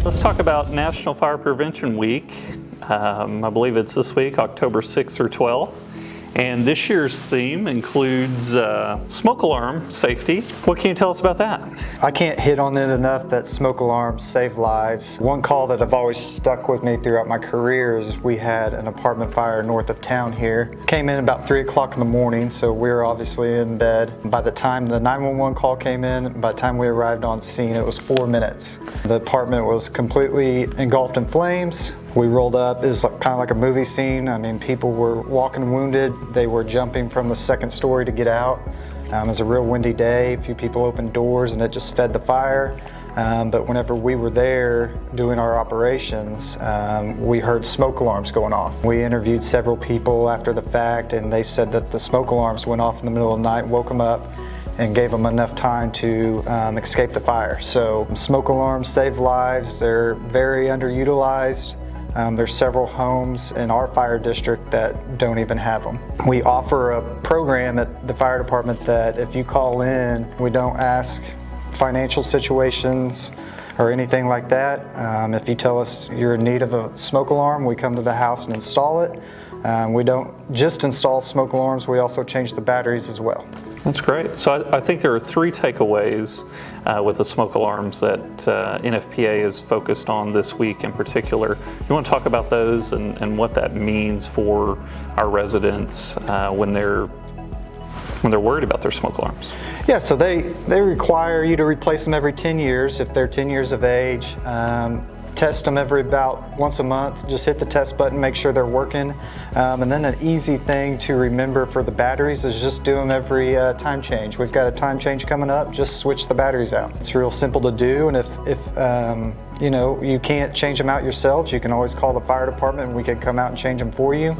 Let's talk about National Fire Prevention Week. I believe it's this week, October 6th through 12th. And this year's theme includes smoke alarm safety. What can you tell us about that? I can't hit on it enough that smoke alarms save lives. One call that I've always stuck with me throughout my career is we had an apartment fire north of town here. Came in about 3 o'clock in the morning, so we were obviously in bed. By the time the 911 call came in, by the time we arrived on scene, it was 4 minutes. The apartment was completely engulfed in flames. We rolled up, it was kind of like a movie scene. I mean, people were walking wounded. They were jumping from the second story to get out. It was a real windy day. A few people opened doors and it just fed the fire. But whenever we were there doing our operations, we heard smoke alarms going off. We interviewed several people after the fact, and they said that the smoke alarms went off in the middle of the night, woke them up, and gave them enough time to escape the fire. So smoke alarms save lives. They're very underutilized. There's several homes in our fire district that don't even have them. We offer a program at the fire department that if you call in, we don't ask financial situations or anything like that. If you tell us you're in need of a smoke alarm, we come to the house and install it. We don't just install smoke alarms, we also change the batteries as well. That's great. So I think there are 3 takeaways with the smoke alarms that NFPA is focused on this week in particular. You want to talk about those and what that means for our residents when they're worried about their smoke alarms? Yeah, so they require you to replace them every 10 years if they're 10 years of age. Test them every about once a month. Just hit the test button, make sure they're working. And then an easy thing to remember for the batteries is just do them every time change. We've got a time change coming up, just switch the batteries out. It's real simple to do, and if you know, you can't change them out yourselves, you can always call the fire department and we can come out and change them for you.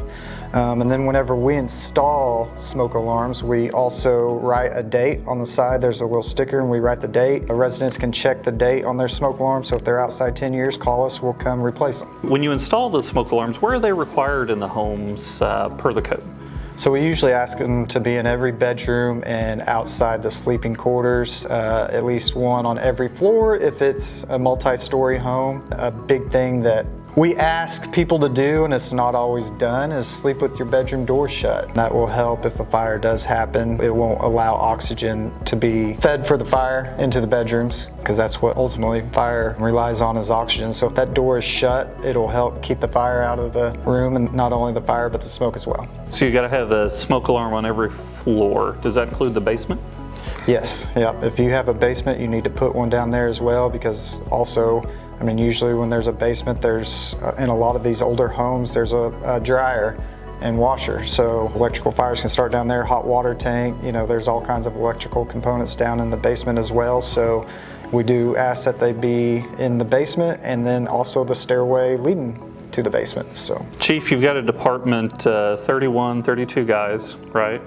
And then whenever we install smoke alarms, we also write a date on the side. There's a little sticker and we write the date. The residents can check the date on their smoke alarm, so if they're outside 10 years, call us, we'll come replace them. When you install the smoke alarms, where are they required in the homes per the code? So we usually ask them to be in every bedroom and outside the sleeping quarters, at least one on every floor if it's a multi-story home. A big thing that we ask people to do, and it's not always done, is sleep with your bedroom door shut. That will help if a fire does happen. It won't allow oxygen to be fed for the fire into the bedrooms, because that's what ultimately fire relies on, is oxygen. So if that door is shut, it'll help keep the fire out of the room, and not only the fire but the smoke as well. So you got to have a smoke alarm on every floor. Does that include the basement? Yes, yeah. If you have a basement, you need to put one down there as well, because also, I mean, usually when there's a basement, there's, in a lot of these older homes, there's a dryer and washer. So electrical fires can start down there, hot water tank, you know, there's all kinds of electrical components down in the basement as well. So we do ask that they be in the basement and then also the stairway leading to the basement. So, Chief, you've got a department, 31, 32 guys, right?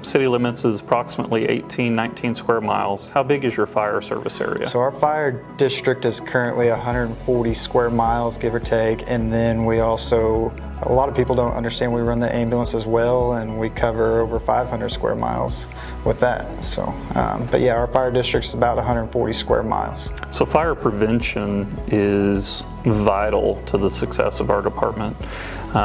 City limits is approximately 18, 19 square miles. How big is your fire service area? So our fire district is currently 140 square miles, give or take, and then we also, a lot of people don't understand we run the ambulance as well, and we cover over 500 square miles with that. So, but yeah, our fire district is about 140 square miles. So fire prevention is vital to the success of our department.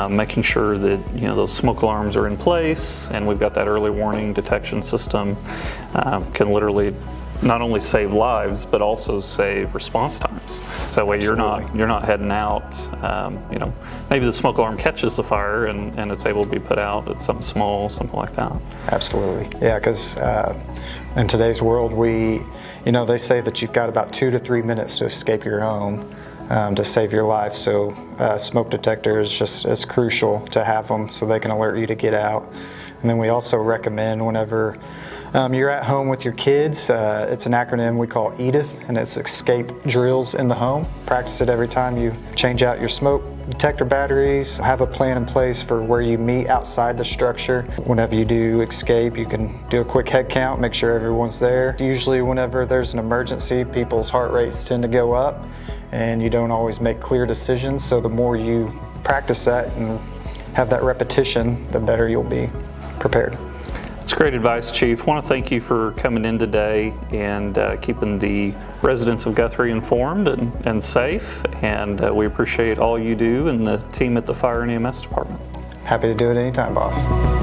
Making sure that, you know, those smoke alarms are in place and we've got that early warning detection system can literally not only save lives but also save response times. So that way you're not heading out. You know, maybe the smoke alarm catches the fire and it's able to be put out. It's something small, something like that. Absolutely, yeah. Because in today's world, you know, they say that you've got about 2 to 3 minutes to escape your home. To save your life. So smoke detector is just as crucial to have them so they can alert you to get out. And then we also recommend whenever you're at home with your kids, it's an acronym we call EDITH, and it's escape drills in the home. Practice it every time you change out your smoke detector batteries. Have a plan in place for where you meet outside the structure. Whenever you do escape, you can do a quick head count, make sure everyone's there. Usually whenever there's an emergency, people's heart rates tend to go up and you don't always make clear decisions. So the more you practice that and have that repetition, the better you'll be prepared. It's great. Great advice, Chief. I want to thank you for coming in today and keeping the residents of Guthrie informed and safe. And we appreciate all you do and the team at the Fire and EMS Department. Happy to do it anytime, boss.